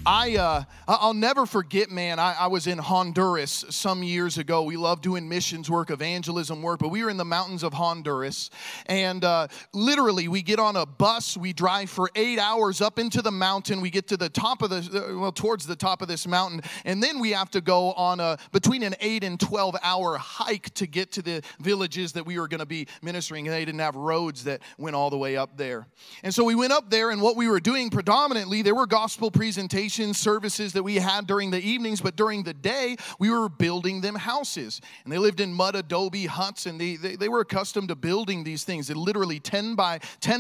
I'll never forget, man, I was in Honduras some years ago. We love doing missions work, evangelism work, but we were in the mountains of Honduras. And literally, we get on a bus, we drive for 8 hours up into the mountain. We get to the top of towards the top of this mountain. And then we have to go on between an 8 and 12 hour hike to get to the villages that we were going to be ministering. They didn't have roads that went all the way up there. And so we went up there, and what we were doing predominantly, there were gospel presentations, services that we had during the evenings, but during the day, we were building them houses. And they lived in mud adobe huts, and they were accustomed to building these things. They're literally 10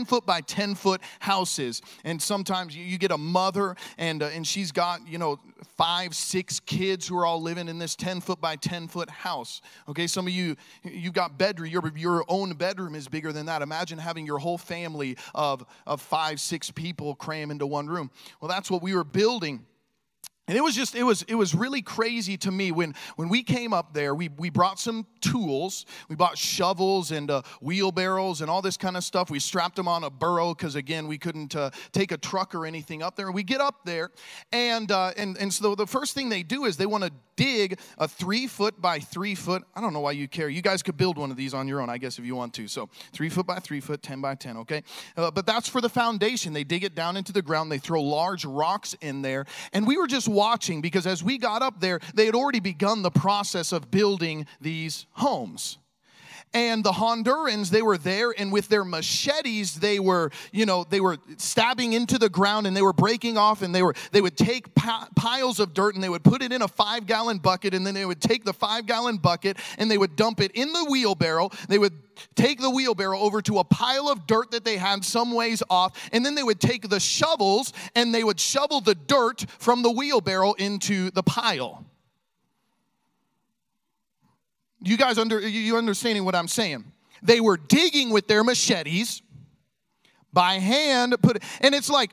foot by 10 foot houses. And sometimes you get a mother, and she's got, 5, 6 kids who are all living in this 10 foot by 10 foot house. Okay, some of you've got bedroom, your own bedroom is bigger than that. Imagine having your whole family of 5, 6 people cram into one room. Well, that's what we were building. And it was really crazy to me when we came up there. We brought some tools. We bought shovels and wheelbarrows and all this kind of stuff. We strapped them on a burro because, again, we couldn't take a truck or anything up there. We get up there, and so the first thing they do is they want to dig a 3 foot by 3 foot. I don't know why you care. You guys could build one of these on your own, I guess, if you want to. So 3 foot by 3 foot, 10 by 10, okay? But that's for the foundation. They dig it down into the ground. They throw large rocks in there. And we were just watching, because as we got up there, they had already begun the process of building these homes. And the Hondurans, they were there, and with their machetes, they were stabbing into the ground, and they were breaking off, and they would take piles of dirt, and they would put it in a 5-gallon bucket, and then they would take the 5-gallon bucket, and they would dump it in the wheelbarrow. They would take the wheelbarrow over to a pile of dirt that they had some ways off, and then they would take the shovels, and they would shovel the dirt from the wheelbarrow into the pile. You guys you understanding what I'm saying? They were digging with their machetes by hand. And it's like,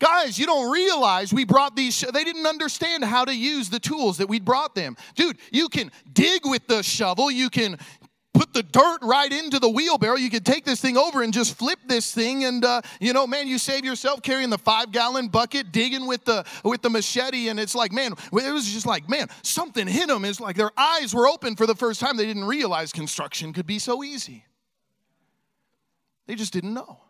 guys, you don't realize we brought these. They didn't understand how to use the tools that we'd brought them. Dude, you can dig with the shovel. You can put the dirt right into the wheelbarrow. You could take this thing over and just flip this thing, and man, you save yourself carrying the 5-gallon bucket, digging with the machete. And it's like, man, it was just like, man, something hit them. It's like their eyes were open for the first time. They didn't realize construction could be so easy. They just didn't know.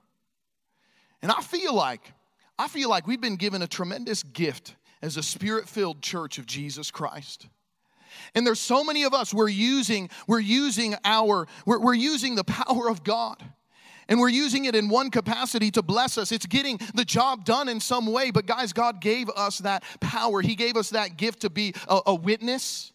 And I feel like we've been given a tremendous gift as a Spirit-filled church of Jesus Christ. And there's so many of us, we're using the power of God. And we're using it in one capacity to bless us. It's getting the job done in some way. But guys, God gave us that power. He gave us that gift to be a witness.